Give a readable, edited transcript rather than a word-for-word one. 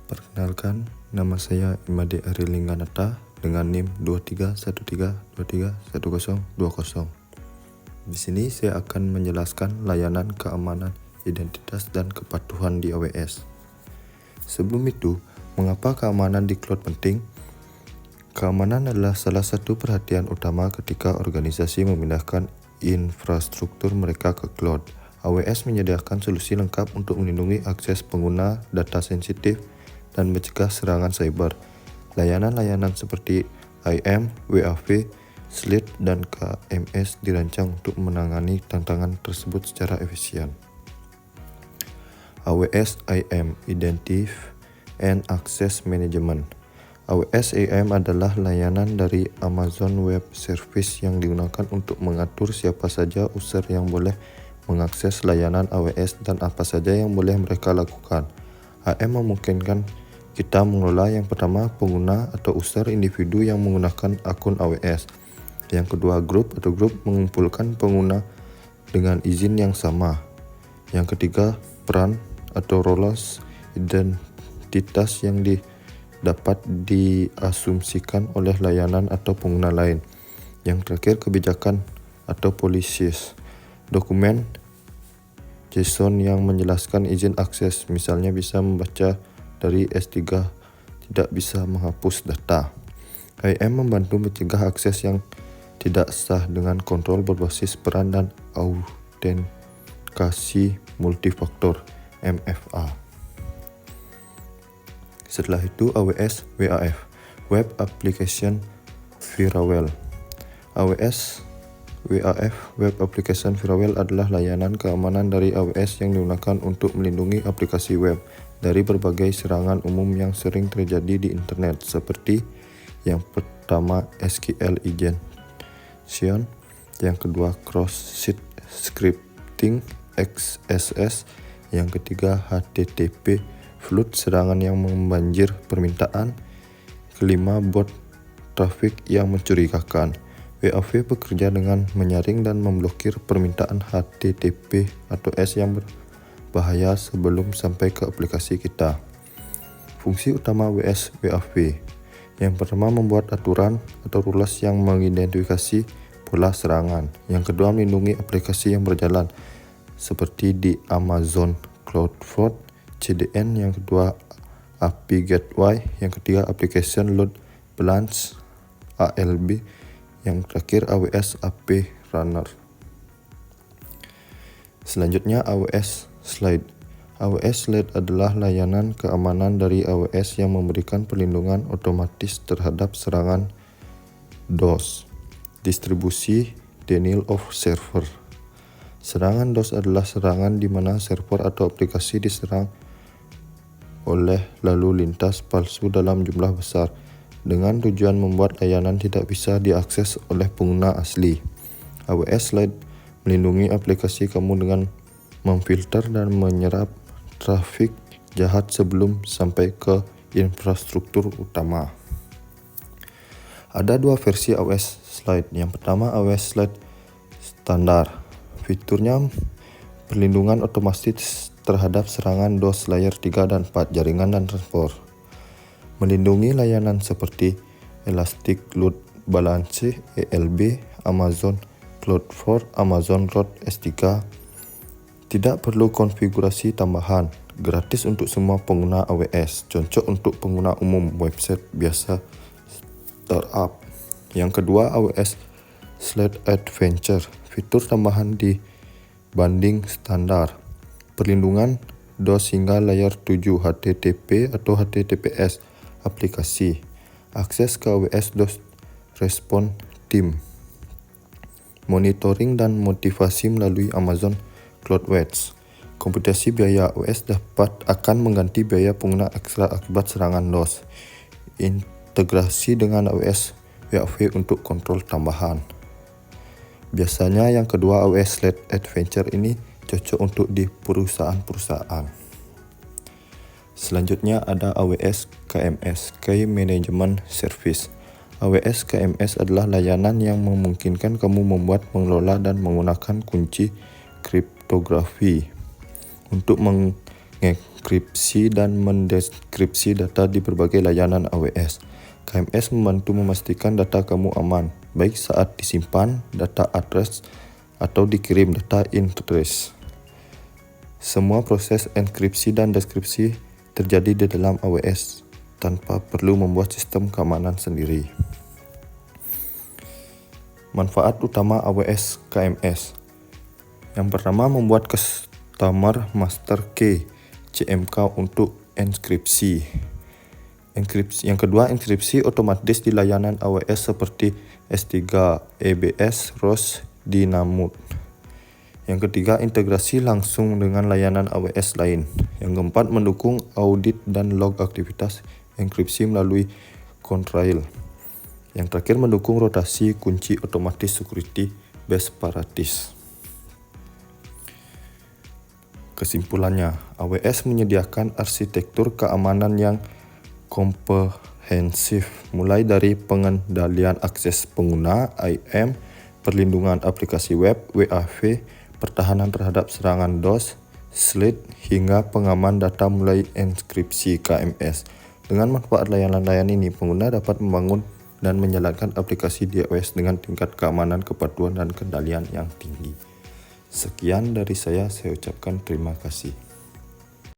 Perkenalkan, nama saya Imade Arilingganata dengan NIM 2313231020. Di sini saya akan menjelaskan layanan keamanan identitas dan kepatuhan di AWS. Sebelum itu, mengapa keamanan di cloud penting? Keamanan adalah salah satu perhatian utama ketika organisasi memindahkan infrastruktur mereka ke cloud. AWS menyediakan solusi lengkap untuk melindungi akses pengguna, data sensitif, dan mencegah serangan cyber. Layanan-layanan seperti IAM, WAF, SLED, dan KMS dirancang untuk menangani tantangan tersebut secara efisien. AWS IAM Identity and Access Management. AWS IAM adalah layanan dari Amazon Web Services yang digunakan untuk mengatur siapa saja user yang boleh mengakses layanan AWS dan apa saja yang boleh mereka lakukan. IAM memungkinkan kita mengelola yang pertama pengguna atau user individu yang menggunakan akun AWS. Yang kedua grup mengumpulkan pengguna dengan izin yang sama. Yang ketiga peran atau roles identitas yang dapat diasumsikan oleh layanan atau pengguna lain. Yang terakhir kebijakan atau policies. Dokumen JSON yang menjelaskan izin akses, misalnya bisa membaca dari S3, tidak bisa menghapus data. IAM membantu mencegah akses yang tidak sah dengan kontrol berbasis peran dan autentikasi multifaktor MFA. Setelah itu AWS WAF, Web Application Firewall. AWS WAF, Web Application Firewall adalah layanan keamanan dari AWS yang digunakan untuk melindungi aplikasi web dari berbagai serangan umum yang sering terjadi di internet, seperti yang pertama SQL injection, yang kedua cross-site scripting XSS, yang ketiga HTTP flood serangan yang membanjir permintaan, kelima bot traffic yang mencurigakan. WAF bekerja dengan menyaring dan memblokir permintaan HTTP atau S yang berbahaya sebelum sampai ke aplikasi kita. Fungsi utama WAF. Yang pertama membuat aturan atau rules yang mengidentifikasi pola serangan. Yang kedua melindungi aplikasi yang berjalan seperti di Amazon CloudFront, CDN. Yang kedua API Gateway. Yang ketiga Application Load Balance ALB. Yang terakhir AWS API Runner. Selanjutnya AWS SLED. AWS SLED adalah layanan keamanan dari AWS yang memberikan perlindungan otomatis terhadap serangan DOS, distribusi denial of server. Serangan DOS adalah serangan di mana server atau aplikasi diserang oleh lalu lintas palsu dalam jumlah besar, dengan tujuan membuat layanan tidak bisa diakses oleh pengguna asli. AWS SLED melindungi aplikasi kamu dengan memfilter dan menyerap trafik jahat sebelum sampai ke infrastruktur utama. Ada dua versi AWS SLED. Yang pertama AWS SLED standar. Fiturnya perlindungan otomatis terhadap serangan DOS layer 3 dan 4, jaringan dan transport. Melindungi layanan seperti Elastic Load Balance ELB, Amazon CloudFront, Amazon Root S3. Tidak perlu konfigurasi tambahan, gratis untuk semua pengguna AWS, cocok untuk pengguna umum, website biasa, startup. Yang kedua AWS SLED Adventure, fitur tambahan dibanding standar. Perlindungan DOS hingga layer 7, HTTP atau HTTPS aplikasi. Akses ke AWS DOS Response Team. Monitoring dan motivasi melalui Amazon CloudWatch. Komputasi biaya AWS akan mengganti biaya pengguna ekstra akibat serangan DOS. Integrasi dengan AWS WAF untuk kontrol tambahan. Biasanya yang kedua AWS SLED Adventure ini cocok untuk di perusahaan-perusahaan. Selanjutnya ada AWS KMS, Key Management Service. AWS KMS adalah layanan yang memungkinkan kamu membuat, mengelola, dan menggunakan kunci kriptografi untuk mengenkripsi dan mendekripsi data di berbagai layanan AWS. KMS membantu memastikan data kamu aman, baik saat disimpan, data address, atau dikirim data interest. Semua proses enkripsi dan deskripsi terjadi di dalam AWS tanpa perlu membuat sistem keamanan sendiri. Manfaat utama AWS KMS. Yang pertama, membuat Customer Master Key (CMK) untuk enkripsi. Yang kedua, enkripsi otomatis di layanan AWS seperti S3, EBS, ROS, Dynamo. Yang ketiga, integrasi langsung dengan layanan AWS lain. Yang keempat, mendukung audit dan log aktivitas enkripsi melalui Contrail. Yang terakhir, mendukung rotasi kunci otomatis security best practice. Kesimpulannya, AWS menyediakan arsitektur keamanan yang komprehensif, mulai dari pengendalian akses pengguna (IAM), perlindungan aplikasi web (WAF), pertahanan terhadap serangan DOS, SLED, hingga pengaman data mulai enkripsi KMS. Dengan manfaat layanan-layanan ini, pengguna dapat membangun dan menjalankan aplikasi di AWS dengan tingkat keamanan, kepatuhan, dan kendalian yang tinggi. Sekian dari saya ucapkan terima kasih.